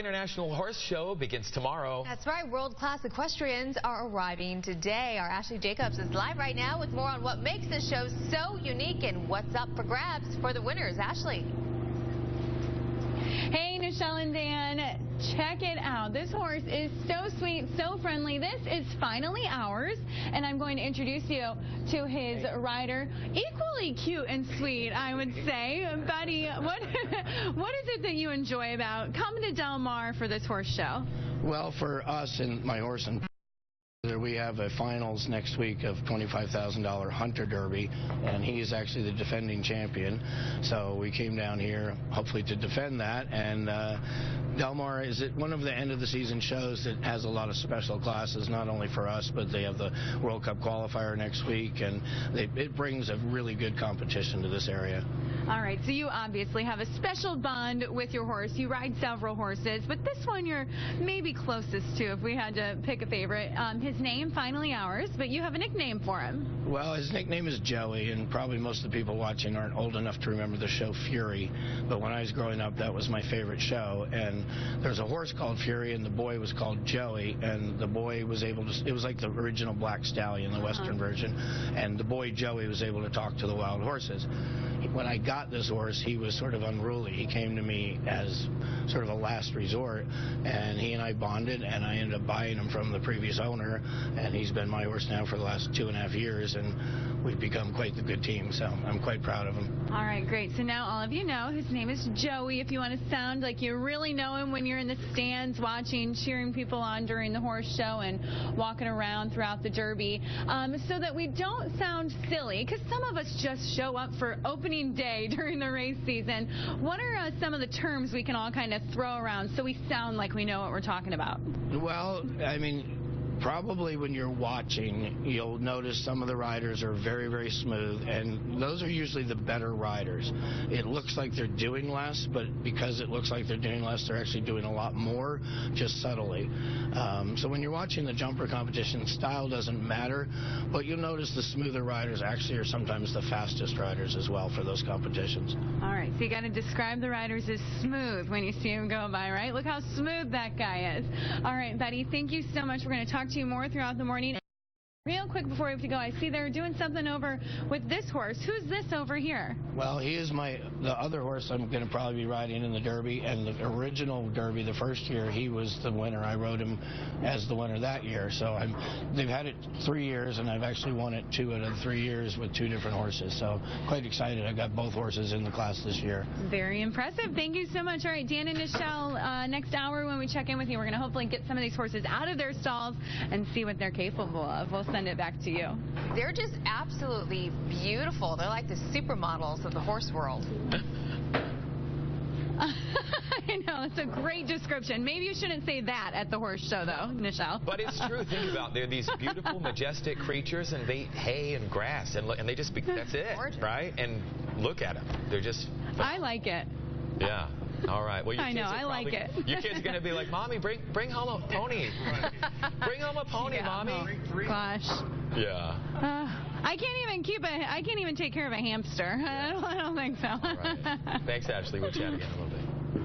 International Horse Show begins tomorrow. That's right. World-class equestrians are arriving today. Our Ashley Jacobs is live right now with more on what makes this show so unique and what's up for grabs for the winners. Ashley. Hey, Nichelle and Dan, check it out. This horse is so sweet, so friendly. This is finally ours, and I'm going to introduce you to his rider. Equally cute and sweet, I would say. Buddy, what is it that you enjoy about coming to Del Mar for this horse show? Well, for us and my horse and we have a finals next week of $25,000 Hunter Derby, and he is actually the defending champion. So we came down here hopefully to defend that, and Del Mar is one of the end of the season shows that has a lot of special classes, not only for us, but they have the World Cup qualifier next week, and it brings a really good competition to this area. All right, so you obviously have a special bond with your horse. You ride several horses, but this one you're maybe closest to if we had to pick a favorite. His name, finally ours, but you have a nickname for him. Well, his nickname is Joey, and probably most of the people watching aren't old enough to remember the show Fury, but when I was growing up, that was my favorite show, and there's a horse called Fury, and the boy was called Joey, and the boy was able to, it was like the original Black Stallion, the Western version, and the boy Joey was able to talk to the wild horses. When I got this horse, he was sort of unruly. He came to me as sort of a last resort, and he and I bonded, and I ended up buying him from the previous owner, and he's been my horse now for the last 2.5 years, and we've become quite the good team, so I'm quite proud of him. All right, great. So now all of you know his name is Joey. If you want to sound like you really know him when you're in the stands watching, cheering people on during the horse show and walking around throughout the Derby, so that we don't sound silly, because some of us just show up for opening day during the race season. What are some of the terms we can all kind of throw around so we sound like we know what we're talking about? Well, I mean, probably when you're watching, you'll notice some of the riders are very, very smooth, and those are usually the better riders. It looks like they're doing less, but because it looks like they're doing less, they're actually doing a lot more, just subtly. So when you're watching the jumper competition, style doesn't matter, but you'll notice the smoother riders actually are sometimes the fastest riders as well for those competitions. All right, so you got to describe the riders as smooth when you see them go by, right? Look how smooth that guy is. All right, Betty, thank you so much. We're going to talk to you more throughout the morning. Real quick before we have to go, I see they're doing something over with this horse. Who's this over here? Well, he is the other horse I'm going to probably be riding in the Derby, and the original Derby, the first year, he was the winner. I rode him as the winner that year. So they've had it 3 years, and I've actually won it 2 out of 3 years with 2 different horses. So quite excited. I got both horses in the class this year. Very impressive. Thank you so much. All right, Dan and Nichelle, next hour when we check in with you, we're going to hopefully get some of these horses out of their stalls and see what they're capable of. We'll send it back to you. They're just absolutely beautiful. They're like the supermodels of the horse world. I know, it's a great description. Maybe you shouldn't say that at the horse show, though, Nichelle. But it's true. Think about it. They're these beautiful, majestic creatures, and they eat hay and grass, and they just that's it, right? And look at them. They're just... I like it. Yeah. All right. Well, I know. I like it. Your kids are going to be like, Mommy, bring home a pony. Bring home a pony, yeah, Mommy. Gosh. Yeah. I can't even take care of a hamster. I don't think so. All right. Thanks, Ashley. We'll chat again in a little bit.